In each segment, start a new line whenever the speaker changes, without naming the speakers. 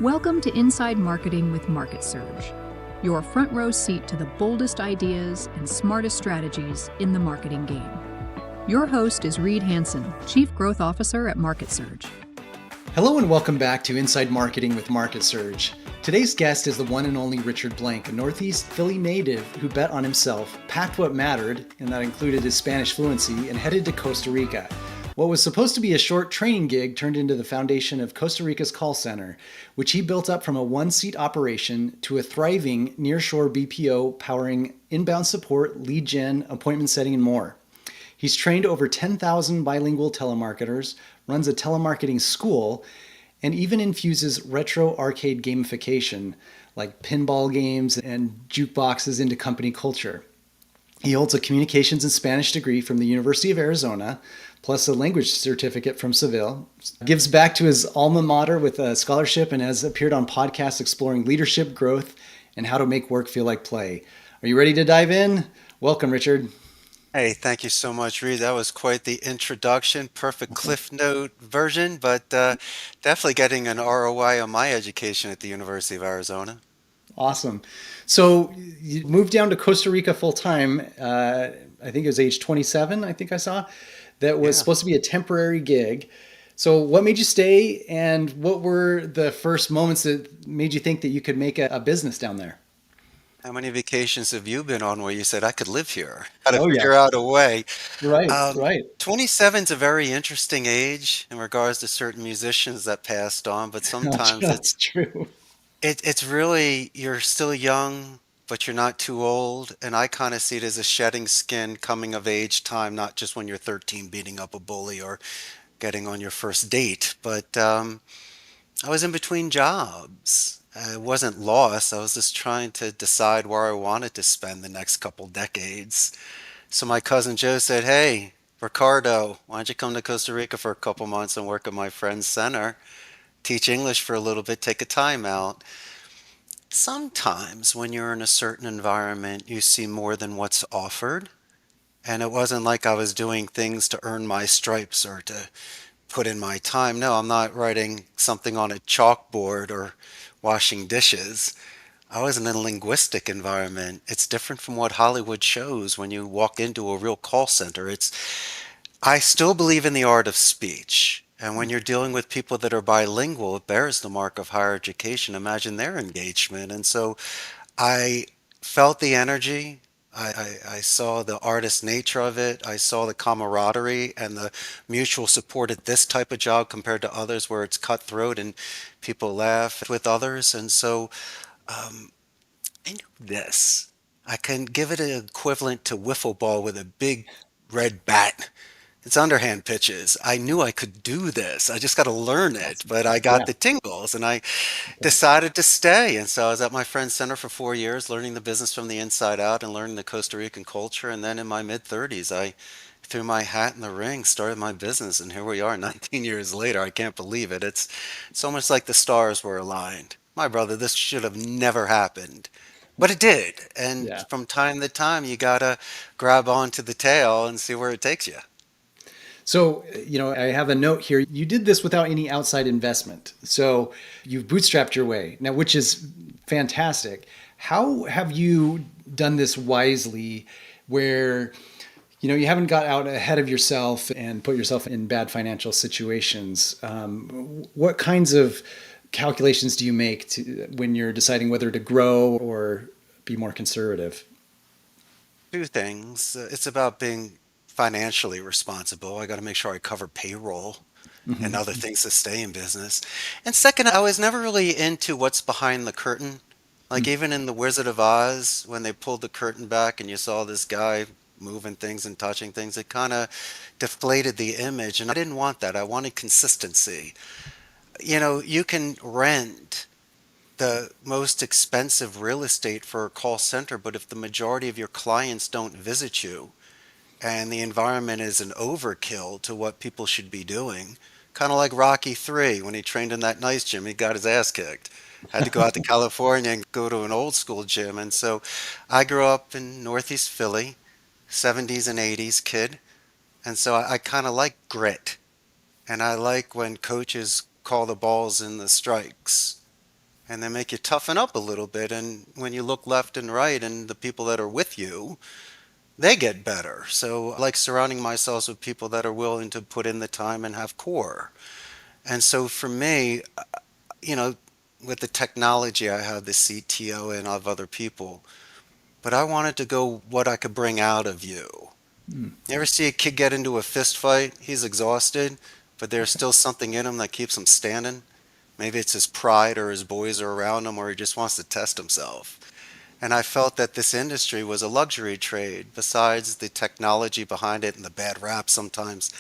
Welcome to Inside Marketing with MarketSurge, your front row seat to the boldest ideas and smartest strategies in the marketing game. Your host is Reed Hansen, Chief Growth Officer at MarketSurge.
Hello and welcome back to Inside Marketing with MarketSurge. Today's guest is the one and only Richard Blank, a Northeast Philly native who bet on himself, packed what mattered, and that included his Spanish fluency, and headed to Costa Rica. What was supposed to be a short training gig turned into the foundation of Costa Rica's call center, which he built up from a one-seat operation to a thriving nearshore BPO powering inbound support, lead gen, appointment setting, and more. He's trained over 10,000 bilingual telemarketers, runs a telemarketing school, and even infuses retro arcade gamification like pinball games and jukeboxes into company culture. He holds a communications and Spanish degree from the University of Arizona, plus a language certificate from Seville, gives back to his alma mater with a scholarship, and has appeared on podcasts exploring leadership, growth, and how to make work feel like play. Are you ready to dive in? Welcome, Richard.
Hey, thank you so much, Reed. That was quite the introduction. Perfect Cliff Note version, but definitely getting an ROI on my education at the University of Arizona.
Awesome. So you moved down to Costa Rica full time. I think it was age 27, I think I saw. That was supposed to be a temporary gig. So what made you stay, and what were the first moments that made you think that you could make a business down there?
How many vacations have you been on where you said, I could live here? How to
Oh, yeah.
figure out a way.
Right.
27 is a very interesting age in regards to certain musicians that passed on, but sometimes
That's true.
it's really, you're still young, but you're not too old. And I kind of see it as a shedding skin coming of age time, not just when you're 13 beating up a bully or getting on your first date. But I was in between jobs. I wasn't lost. I was just trying to decide where I wanted to spend the next couple decades. So my cousin Joe said, hey, Ricardo, why don't you come to Costa Rica for a couple months and work at my friend's center, teach English for a little bit, take a time out. Sometimes when you're in a certain environment, you see more than what's offered. And it wasn't like I was doing things to earn my stripes or to put in my time. No, I'm not writing something on a chalkboard or washing dishes. I was in a linguistic environment. It's different from what Hollywood shows when you walk into a real call center. I still believe in the art of speech. And when you're dealing with people that are bilingual, it bears the mark of higher education. Imagine their engagement. And so I felt the energy. I saw the artist nature of it. I saw the camaraderie and the mutual support at this type of job compared to others where it's cutthroat and people laugh with others. And so I knew this. I can give it an equivalent to wiffle ball with a big red bat. It's underhand pitches. I knew I could do this. I just got to learn it, but I got
Yeah.
the tingles and I decided to stay. And so I was at my friend's center for 4 years, learning the business from the inside out and learning the Costa Rican culture. And then in my mid 30s, I threw my hat in the ring, started my business. And here we are 19 years later. I can't believe it. It's almost like the stars were aligned. My brother, this should have never happened. But it did. And
Yeah.
from time to time, you got to grab onto the tail and see where it takes you.
So, I have a note here. You did this without any outside investment. So you've bootstrapped your way now, which is fantastic. How have you done this wisely where, you haven't got out ahead of yourself and put yourself in bad financial situations? What kinds of calculations do you make when you're deciding whether to grow or be more conservative?
Two things. It's about being financially responsible. I got to make sure I cover payroll and other things to stay in business. And second, I was never really into what's behind the curtain. Like even in The Wizard of Oz, when they pulled the curtain back and you saw this guy moving things and touching things, it kind of deflated the image. And I didn't want that. I wanted consistency. You can rent the most expensive real estate for a call center, but if the majority of your clients don't visit you, and the environment is an overkill to what people should be doing. Kind of like Rocky 3 when he trained in that nice gym, he got his ass kicked. Had to go out to California and go to an old school gym. And so I grew up in Northeast Philly, 70s and 80s kid. And so I kind of like grit. And I like when coaches call the balls and the strikes. and they make you toughen up a little bit. And when you look left and right and the people that are with you, they get better. So I like surrounding myself with people that are willing to put in the time and have core. And so for me, you know, with the technology, I have the CTO and I have other people, but I wanted to go what I could bring out of you.
Mm.
You ever see a kid get into a fist fight? He's exhausted, but there's still something in him that keeps him standing. Maybe it's his pride or his boys are around him or he just wants to test himself. And I felt that this industry was a luxury trade, besides the technology behind it and the bad rap sometimes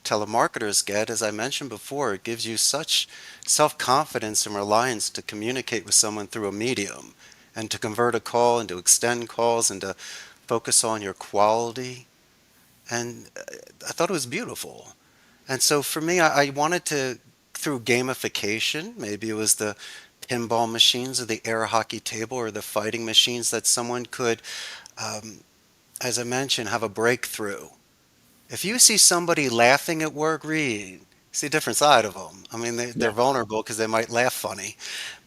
telemarketers get. As I mentioned before, it gives you such self-confidence and reliance to communicate with someone through a medium and to convert a call and to extend calls and to focus on your quality. And I thought it was beautiful. And so for me, I wanted to, through gamification, maybe it was the pinball machines or the air hockey table or the fighting machines, that someone could, um, as I mentioned, have a breakthrough. If you see somebody laughing at work, Reed, see a different side of them. I mean, they're
Yeah.
vulnerable because they might laugh funny,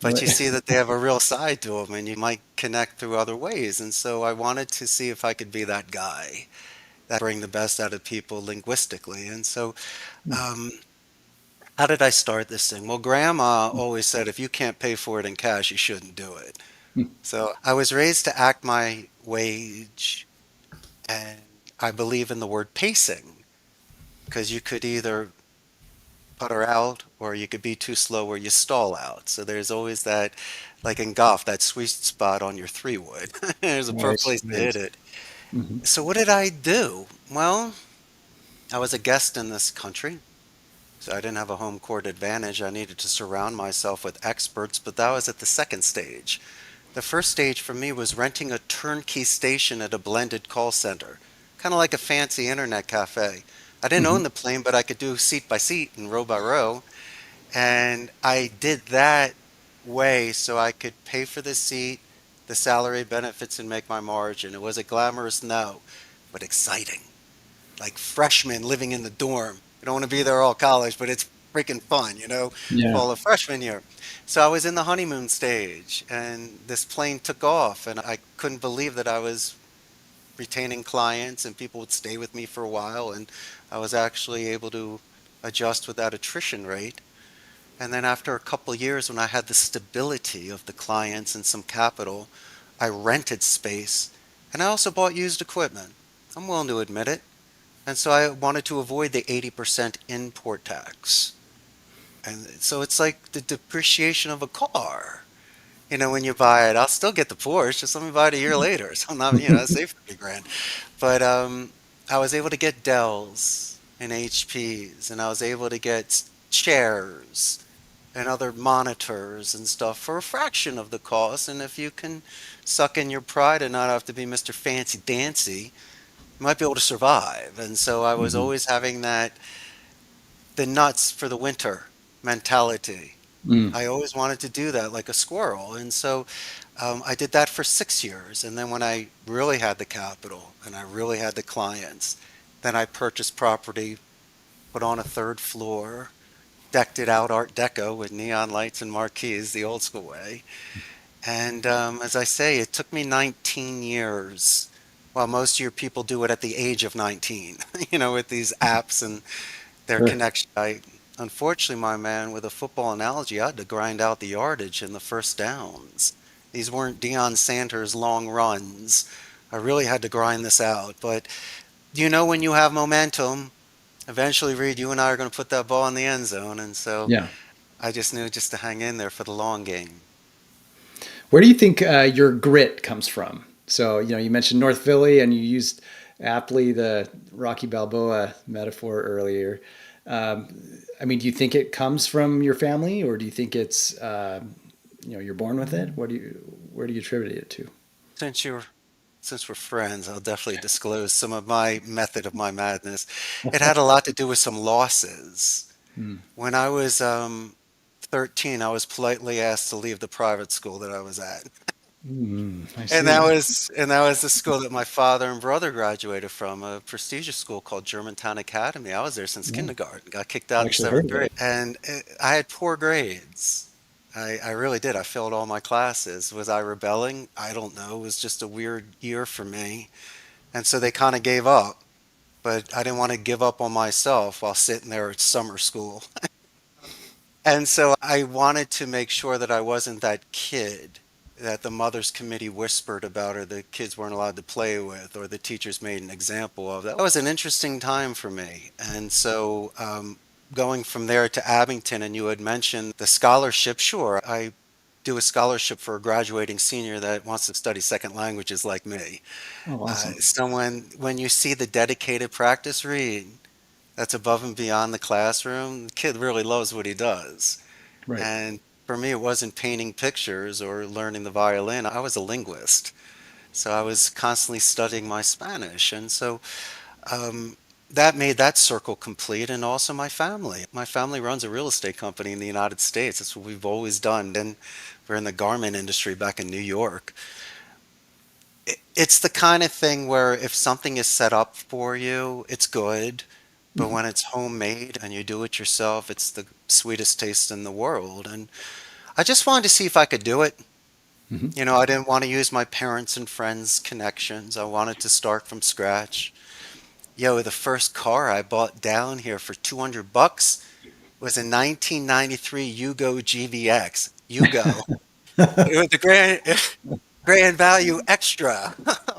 but
Right.
you see that they have a real side to them and you might connect through other ways. And so I wanted to see if I could be that guy that bring the best out of people linguistically. And so,
Mm.
um, how did I start this thing? Well, Grandma always said, if you can't pay for it in cash, you shouldn't do it.
Mm.
So I was raised to act my wage, and I believe in the word pacing because you could either putter out or you could be too slow or you stall out. So there's always that, like in golf, that sweet spot on your three wood. There's a perfect
Nice.
place to hit
Nice.
it.
Hmm.
So what did I do? Well, I was a guest in this country. So I didn't have a home court advantage. I needed to surround myself with experts, but that was at the second stage. The first stage for me was renting a turnkey station at a blended call center, kind of like a fancy internet cafe. I didn't
Hmm.
own the plane, but I could do seat by seat and row by row. And I did that way so I could pay for the seat, the salary, benefits, and make my margin. It was a glamorous no, but exciting, like freshmen living in the dorm. You don't want to be there all college, but it's freaking fun,
Yeah.
fall of freshman year. So I was in the honeymoon stage and this plane took off and I couldn't believe that I was retaining clients and people would stay with me for a while and I was actually able to adjust with that attrition rate. And then after a couple of years when I had the stability of the clients and some capital, I rented space and I also bought used equipment. I'm willing to admit it. And so I wanted to avoid the 80% import tax. And so it's like the depreciation of a car. When you buy it, I'll still get the Porsche, just let me buy it a year later. So I'm not, I save 50 grand. But I was able to get Dells and HPs, and I was able to get chairs and other monitors and stuff for a fraction of the cost. And if you can suck in your pride and not have to be Mr. Fancy Dancy, you might be able to survive. And so I was
Hmm.
always having that the nuts for the winter mentality.
Mm.
I always wanted to do that like a squirrel. And so I did that for 6 years. And then when I really had the capital and I really had the clients, then I purchased property, put on a third floor, decked it out Art Deco with neon lights and marquees, the old school way. And as I say, it took me 19 years. While most of your people do it at the age of 19, with these apps and their
Sure.
connection. Unfortunately, my man, with a football analogy, I had to grind out the yardage in the first downs. These weren't Deion Sanders long runs. I really had to grind this out. But when you have momentum, eventually, Reed, you and I are going to put that ball in the end zone. And so
Yeah.
I just knew just to hang in there for the long game.
Where do you think your grit comes from? So, you mentioned North Philly and you used aptly the Rocky Balboa metaphor earlier. Um, I mean, do you think it comes from your family or do you think it's, you're born with it? Where do you attribute it to?
Since you're since we're friends, I'll definitely disclose some of my method of my madness. It had a lot to do with some losses.
Mm.
When I was 13, I was politely asked to leave the private school that I was at.
Mm, I
And
see.
that was the school that my father and brother graduated from, a prestigious school called Germantown Academy. I was there since
Yeah,
kindergarten, got kicked
I
out in
actually heard
seventh
of
grade.
it.
And I had poor grades. I really did. I failed all my classes. Was I rebelling? I don't know. It was just a weird year for me. And so they kind of gave up. But I didn't want to give up on myself while sitting there at summer school. And so I wanted to make sure that I wasn't that kid that the mother's committee whispered about or the kids weren't allowed to play with or the teachers made an example of. That was an interesting time for me. And so going from there to Abington, and you had mentioned the scholarship, sure, I do a scholarship for a graduating senior that wants to study second languages like me.
Oh, awesome.
Someone, when you see the dedicated practice read, that's above and beyond the classroom. The kid really loves what he does.
Right.
And for me, it wasn't painting pictures or learning the violin. I was a linguist. So I was constantly studying my Spanish. And so um, that made that circle complete. And also my family. My family runs a real estate company in the United States. That's what we've always done. And we're in the garment industry back in New York. It's the kind of thing where if something is set up for you, it's good. But
Mhm.
when it's homemade and you do it yourself, it's the sweetest taste in the world. And I just wanted to see if I could do it.
Mhm.
You know, I didn't want to use my parents' and friends' connections. I wanted to start from scratch. Yo, the first car I bought down here for $200 was a 1993 Yugo GVX. Yugo. It was the grand value extra.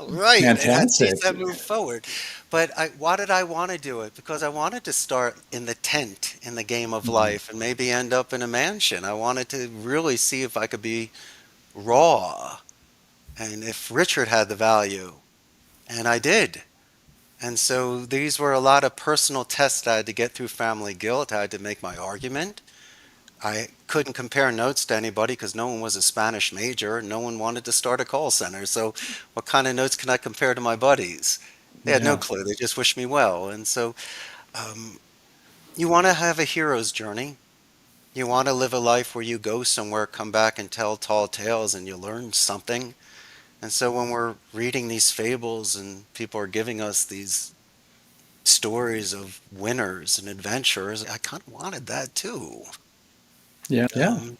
Right. It had
Fantastic.
seats that moved forward. But why did I want to do it? Because I wanted to start in the tent in the game of
Mhm.
life and maybe end up in a mansion. I wanted to really see if I could be raw and if Richard had the value. And I did. And so these were a lot of personal tests I had to get through family guilt. I had to make my argument. I couldn't compare notes to anybody because no one was a Spanish major. No one wanted to start a call center. So, what kind of notes can I compare to my buddies? They had no
Yeah.
clue. They just wished me well. And so, um, you want to have a hero's journey. You want to live a life where you go somewhere, come back, and tell tall tales, and you learn something. And so, when we're reading these fables and people are giving us these stories of winners and adventurers, I kind of wanted that too.
Yeah. Yeah.
Um,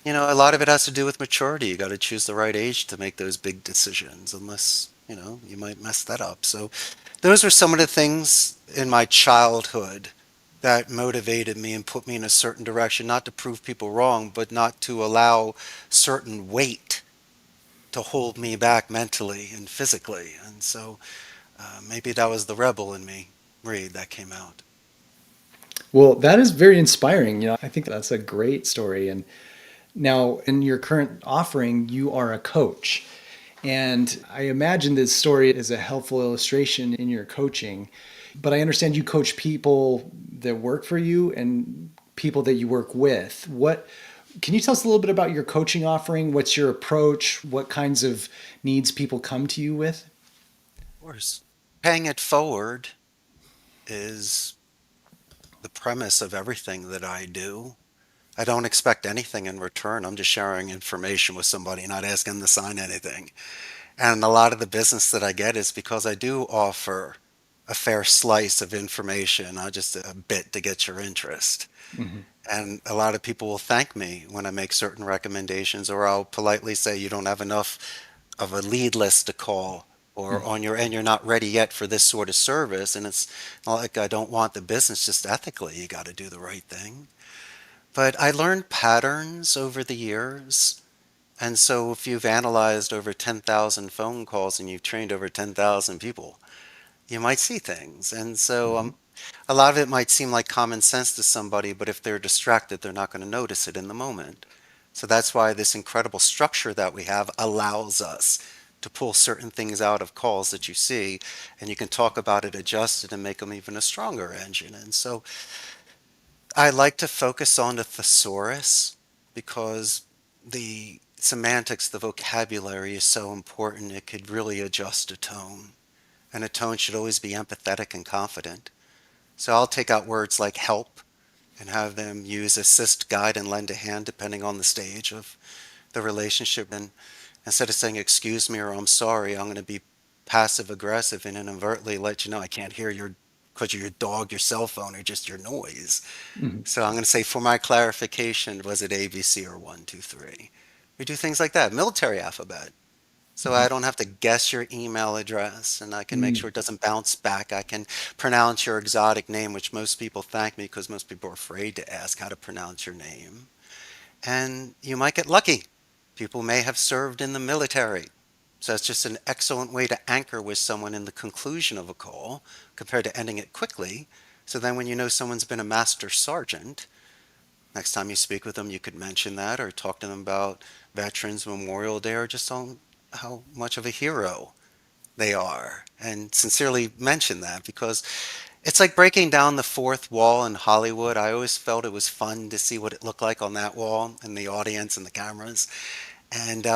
You know, a lot of it has to do with maturity. You got to choose the right age to make those big decisions, unless, you might mess that up. So, those are some of the things in my childhood that motivated me and put me in a certain direction, not to prove people wrong, but not to allow certain weight to hold me back mentally and physically. And so, maybe that was the rebel in me, Reed, that came out.
Well, that is very inspiring. I think that's a great story. And now, in your current offering, you are a coach. And I imagine this story is a helpful illustration in your coaching. But I understand you coach people that work for you and people that you work with. What can you tell us a little bit about your coaching offering? What's your approach? What kinds of needs people come to you with?
Of course. Paying it forward is the premise of everything that I do. I don't expect anything in return. I'm just sharing information with somebody, not asking them to sign anything. And a lot of the business that I get is because I do offer a fair slice of information, not just a bit to get your interest.
Hmm.
And a lot of people will thank me when I make certain recommendations, or I'll politely say, you don't have enough of a lead list to call, or on your end, you're not ready yet for this sort of service. And it's not like I don't want the business, just ethically, you got to do the right thing. But I learned patterns over the years. And so if you've analyzed over 10,000 phone calls and you've trained over 10,000 people, you might see things. And so
Hmm.
a lot of it might seem like common sense to somebody, but if they're distracted, they're not going to notice it in the moment. So that's why this incredible structure that we have allows us to pull certain things out of calls that you see, and you can talk about it, adjust it, and make them even a stronger engine. And so I like to focus on the thesaurus because the semantics, the vocabulary is so important. It could really adjust a tone. And a tone should always be empathetic and confident. So I'll take out words like help and have them use assist, guide, and lend a hand depending on the stage of the relationship. And instead of saying excuse me or I'm sorry, I'm going to be passive aggressive and inadvertently let you know I can't hear your because of your dog, your cell phone, or just your noise.
Mhm.
So I'm going to say, for my clarification, was it A, B, C, or 1, 2, 3? We do things like that. Military alphabet. So
Mhm.
I don't have to guess your email address, and I can make
Mm.
sure it doesn't bounce back. I can pronounce your exotic name, which most people thank me because most people are afraid to ask how to pronounce your name. And you might get lucky. People may have served in the military. So it's just an excellent way to anchor with someone in the conclusion of a call compared to ending it quickly. So then when you know someone's been a master sergeant, next time you speak with them, you could mention that or talk to them about Veterans Memorial Day or just on how much of a hero they are and sincerely mention that because it's like breaking down the fourth wall in Hollywood. I always felt it was fun to see what it looked like on that wall and the audience and the cameras. And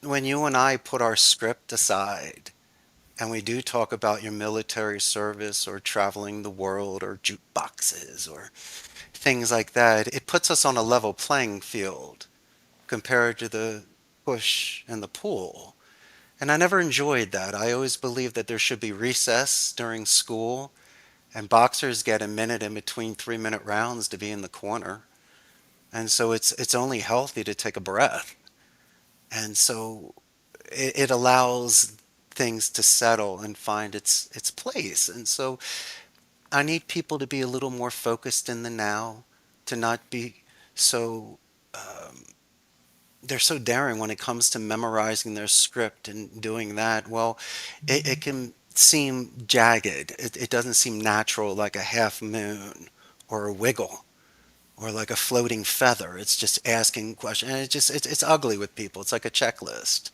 when you and I put our script aside and we do talk about your military service or traveling the world or jukeboxes or things like that, it puts us on a level playing field compared to the push and the pull. And I never enjoyed that. I always believed that there should be recess during school, and boxers get a minute in between 3-minute rounds to be in the corner. And so it's only healthy to take a breath. And so it allows things to settle and find its place. And so I need people to be a little more focused in the now, to not be so they're so daring when it comes to memorizing their script and doing that. Well, it can seem jagged. It doesn't seem natural, like a half moon or a wiggle or like a floating feather. It's just asking questions. And it's ugly with people. It's like a checklist.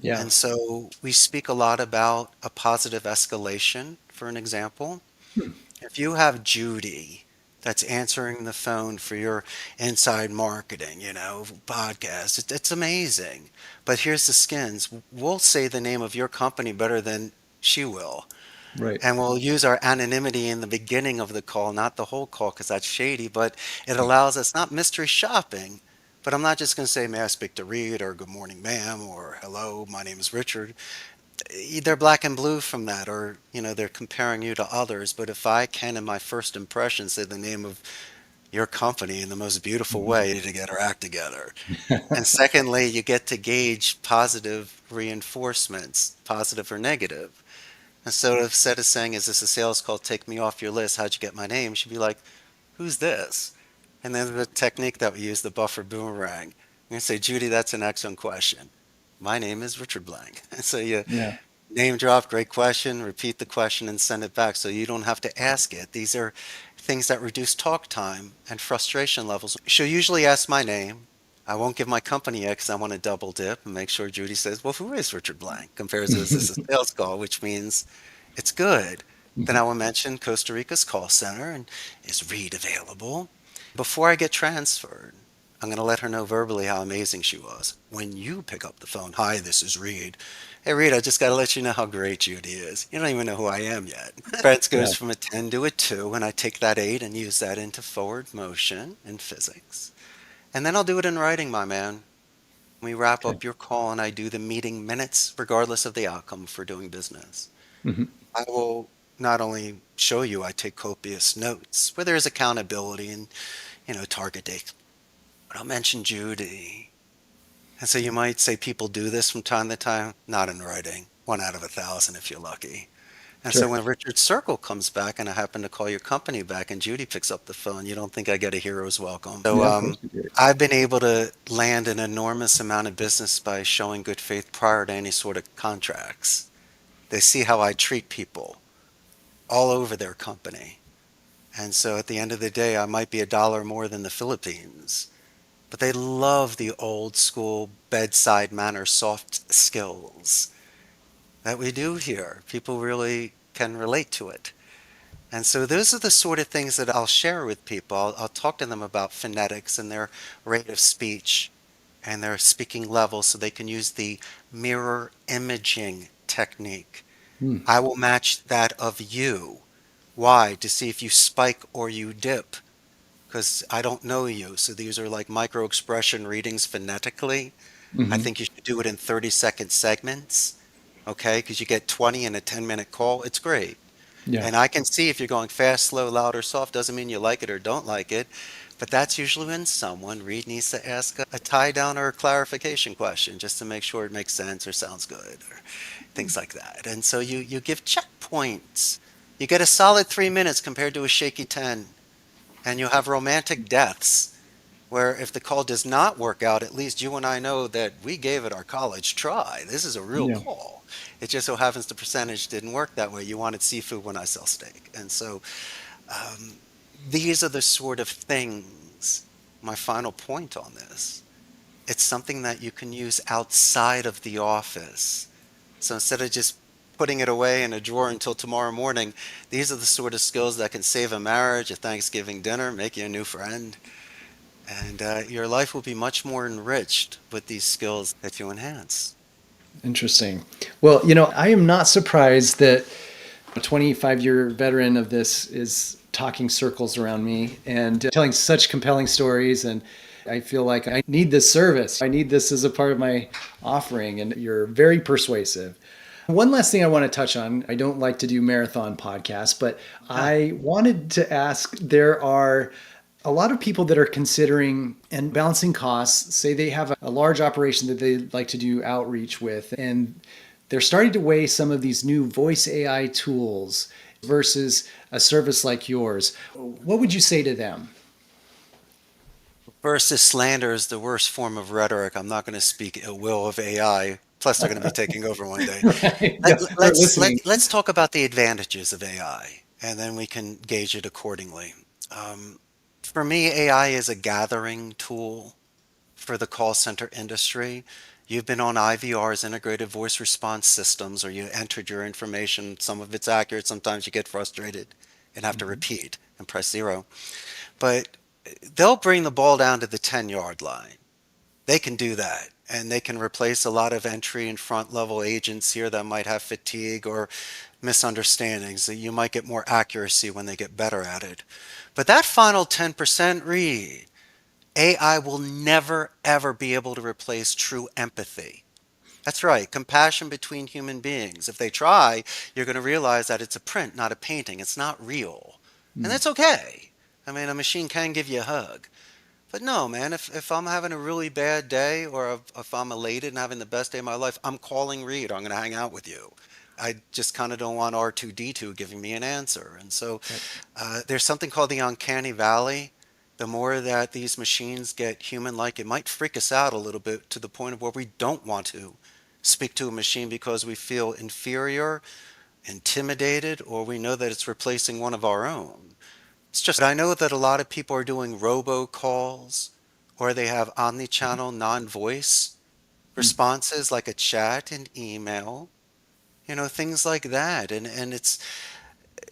Yeah.
And so we speak a lot about a positive escalation, for an example.
Hmm.
If you have Judy that's answering the phone for your inside marketing, podcast, it's amazing. But here's the skins. We'll say the name of your company better than she will.
Right.
And we'll use our anonymity in the beginning of the call, not the whole call, because that's shady, but it allows us not mystery shopping. But I'm not just going to say, may I speak to Reed, or good morning, ma'am, or hello, my name is Richard. They're black and blue from that, or they're comparing you to others. But if I can in my first impression say the name of your company in the most beautiful
Mhm.
way to get our act together, and secondly, you get to gauge positive reinforcements, positive or negative. And so instead of saying, is this a sales call, take me off your list, how'd you get my name, she'd be like, who's this? And then the technique that we use, the buffer boomerang, you say, Judy, that's an excellent question. My name is Richard Blank. And so you
Yeah.
name drop, great question, repeat the question and send it back so you don't have to ask it. These are things that reduce talk time and frustration levels. She'll usually ask my name. I won't give my company yet because I want to double dip and make sure Judy says, well, who is Richard Blank? Compares to, is this a sales call, which means it's good. Then
Mhm.
I will mention Costa Rica's call center and is Reed available? Before I get transferred, I'm going to let her know verbally how amazing she was. When you pick up the phone, hi, this is Reed. Hey, Reed, I just got to let you know how great Judy is. You don't even know who I am yet. Friends
Yeah.
goes from a 10 to a 2, and I take that 8 and use that into forward motion in physics. And then I'll do it in writing, my man. We wrap
Okay.
up your call, and I do the meeting minutes, regardless of the outcome for doing business.
Mhm.
I will not only show you, I take copious notes where there's accountability and, target date, but I'll mention Judy. And so you might say people do this from time to time, not in writing, 1 out of 1,000 if you're lucky. And so
Sure.
when Richard's Circle comes back and I happen to call your company back and Judy picks up the phone, you don't think I get a hero's welcome. So
Yeah, of course you did.
I've been able to land an enormous amount of business by showing good faith prior to any sort of contracts. They see how I treat people all over their company. And so at the end of the day, I might be a dollar more than the Philippines, but they love the old school bedside manner soft skills that we do here. People really can relate to it. And so those are the sort of things that I'll share with people. I'll talk to them about phonetics and their rate of speech and their speaking level so they can use the mirror imaging technique.
Hmm.
I will match that of you. Why? To see if you spike or you dip. Because I don't know you. So these are like micro expression readings phonetically. I
Mhm.
think you should do it in 30-second segments. Okay? Because you get 20 in a 10-minute call. It's great.
Yeah.
And I can see if you're going fast, slow, loud, or soft, doesn't mean you like it or don't like it. But that's usually when someone, Reed, needs to ask a tie down or a clarification question just to make sure it makes sense or sounds good or things like that. And so you give checkpoints. You get a solid 3 minutes compared to a shaky 10. And you have romantic deaths where if the call does not work out, at least you and I know that we gave it our college try. This is a real
Yeah.
call. It just so happens the percentage didn't work that way. You wanted seafood when I sell steak. And so um, these are the sort of things, my final point on this. It's something that you can use outside of the office. So instead of just putting it away in a drawer until tomorrow morning, these are the sort of skills that can save a marriage, a Thanksgiving dinner, make you a new friend. And your life will be much more enriched with these skills that you enhance.
Interesting. Well, I am not surprised that a 25-year veteran of this is talking circles around me and telling such compelling stories. And I feel like I need this service. I need this as a part of my offering. And you're very persuasive. One last thing I want to touch on. I don't like to do marathon podcasts, but I wanted to ask, there are a lot of people that are considering and balancing costs, say they have a large operation that they like to do outreach with, and they're starting to weigh some of these new voice AI tools versus a service like yours. What would you say to them?
Versus slander is the worst form of rhetoric. I'm not going to speak ill will of AI. Plus, they're going to be taking over one day.
Right. Yeah, they're listening.
Let's talk about the advantages of AI, and then we can gauge it accordingly. Um, for me, AI is a gathering tool for the call center industry. You've been on IVRs, integrated voice response systems, or you entered your information. Some of it's accurate. Sometimes you get frustrated and have to repeat and press zero. But they'll bring the ball down to the 10-yard line. They can do that. And they can replace a lot of entry and front level agents here that might have fatigue or misunderstandings. That you might get more accuracy when they get better at it. But that final 10%, Reed, AI will never, ever be able to replace true empathy. That's right, compassion between human beings. If they try, you're going to realize that it's a print, not a painting. It's not real. And
Mm.
that's okay. I mean, a machine can give you a hug. But no, man, if I'm having a really bad day or if I'm elated and having the best day of my life, I'm calling Reed. I'm going to hang out with you. I just kind of don't want R2D2 giving me an answer. And so
Right.
there's something called the uncanny valley. The more that these machines get human-like, it might freak us out a little bit to the point of where we don't want to speak to a machine because we feel inferior, intimidated, or we know that it's replacing one of our own. It's just, I know that a lot of people are doing robocalls or they have omni-channel non-voice
Mm.
responses like a chat and email, things like that. And it's,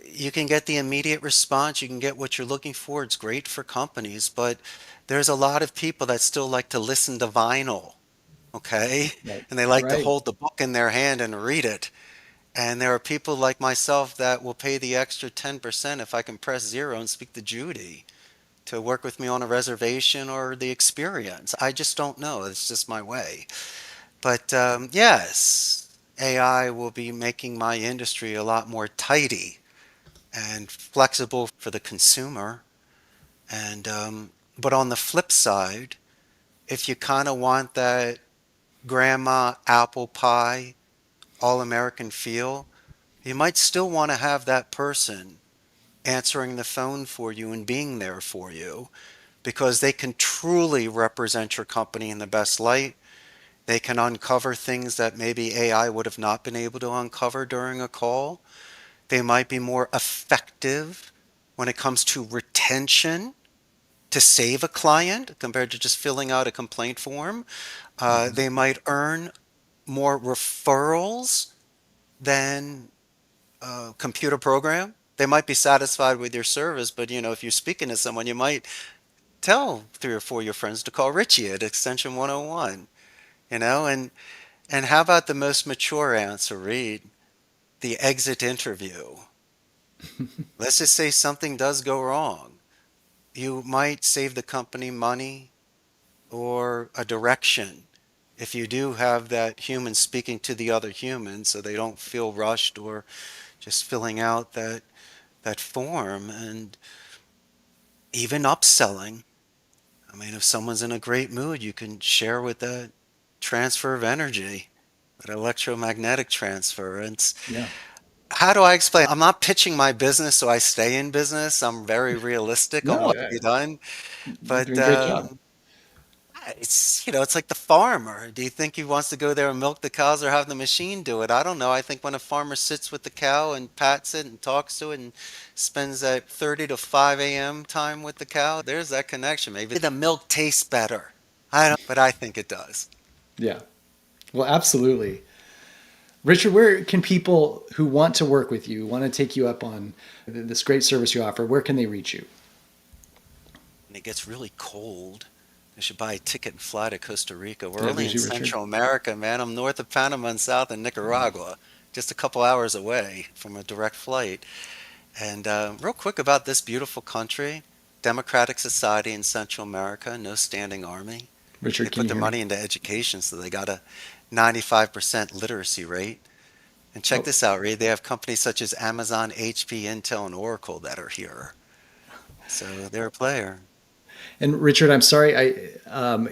you can get the immediate response, you can get what you're looking for. It's great for companies, but there's a lot of people that still like to listen to vinyl, okay?
Right.
And they like to
Right.
hold the book in their hand and read it. And there are people like myself that will pay the extra 10% if I can press zero and speak to Judy to work with me on a reservation or the experience. I just don't know. It's just my way. But yes, AI will be making my industry a lot more tidy and flexible for the consumer. And but on the flip side, if you kind of want that grandma apple pie, all American feel, you might still want to have that person answering the phone for you and being there for you because they can truly represent your company in the best light. They can uncover things that maybe AI would have not been able to uncover during a call. They might be more effective when it comes to retention to save a client compared to just filling out a complaint form.
Mhm.
They might earn more referrals than a computer program. They might be satisfied with your service, but if you're speaking to someone, you might tell three or four of your friends to call Richie at extension 101, and how about the most mature answer, Reed? The exit interview. Let's just say something does go wrong. You might save the company money or a direction if you do have that human speaking to the other human so they don't feel rushed or just filling out that form, and even upselling. I mean, if someone's in a great mood, you can share with that transfer of energy, that electromagnetic transfer. And
Yeah.
how do I explain? I'm not pitching my business so I stay in business. I'm very realistic on
No,
what can be done.
you're
But
doing a great job.
it's like the farmer. Do you think he wants to go there and milk the cows or have the machine do it? I don't know. I think when a farmer sits with the cow and pats it and talks to it and spends that 30 to 5 a.m. time with the cow, there's that connection. Maybe the milk tastes better. I don't, but I think it does.
Yeah. Well, absolutely. Richard, where can people who want to work with you, want to take you up on this great service you offer, where can they reach you?
When it gets really cold, you should buy a ticket and fly to Costa Rica. We're
Did I
only
lose
in
you, Richard?
Central America, man. I'm north of Panama and south of Nicaragua, just a couple hours away from a direct flight. And real quick about this beautiful country, democratic society in Central America, no standing army. They
Richard, can
put
you
their
hear
money
me?
into education, so they got a 95% literacy rate. And check
Oh,
this out, Reed. They have companies such as Amazon, HP, Intel, and Oracle that are here. So they're a player.
and Richard, I'm sorry,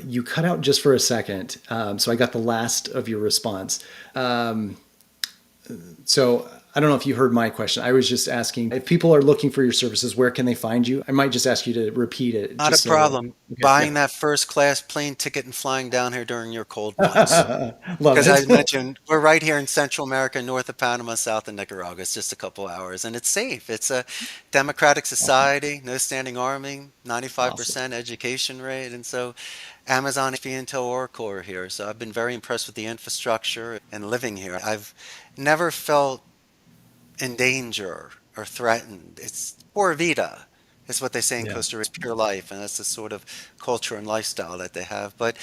you cut out just for a second, so I got the last of your response. So I don't know if you heard my question. I was just asking if people are looking for your services, where can they find you? I might just ask you to repeat it.
Not
Just
a
so,
problem.
okay,
Buying
yeah.
that first class plane ticket and flying down here during your cold months.
Love
Because I
it.
mentioned we're right here in Central America, north of Panama, south of Nicaragua. It's just a couple hours, and it's safe. It's a democratic
Awesome.
society, no standing army,
Awesome.
95% education rate, and so Amazon, HP, Intel, Oracle are here. So I've been very impressed with the infrastructure and living here. I've never felt in danger or threatened. It's pura vida. Is what they say in
Yeah.
Costa Rica, it's pure life, and that's the sort of culture and lifestyle that they have. But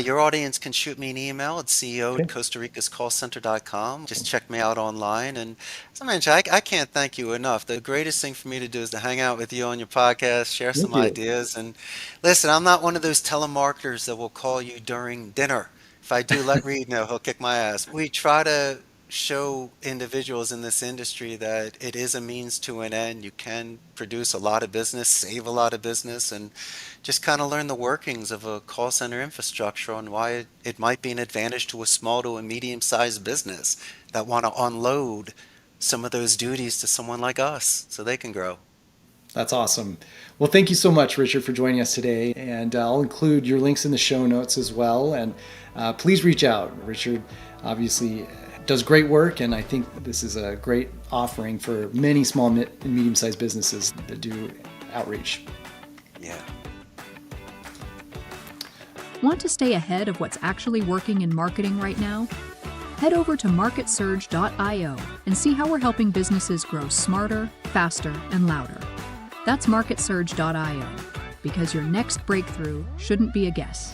your audience can shoot me an email at CEO at
Okay.
Costa Rica's callcenter.com. Just check me out online. And as I mentioned, I can't thank you enough. The greatest thing for me to do is to hang out with you on your podcast, share
Thank
some
you.
ideas. And listen, I'm not one of those telemarketers that will call you during dinner. If I do, let Reed know. He'll kick my ass. We try to show individuals in this industry that it is a means to an end. You can produce a lot of business, save a lot of business, and just kind of learn the workings of a call center infrastructure and why it might be an advantage to a small to a medium-sized business that want to unload some of those duties to someone like us so they can grow.
That's awesome. Well, thank you so much, Richard, for joining us today. And I'll include your links in the show notes as well. And please reach out. Richard obviously does great work. And I think this is a great offering for many small and medium-sized businesses that do outreach.
Yeah.
Want to stay ahead of what's actually working in marketing right now? Head over to MarketSurge.io and see how we're helping businesses grow smarter, faster, and louder. That's MarketSurge.io, because your next breakthrough shouldn't be a guess.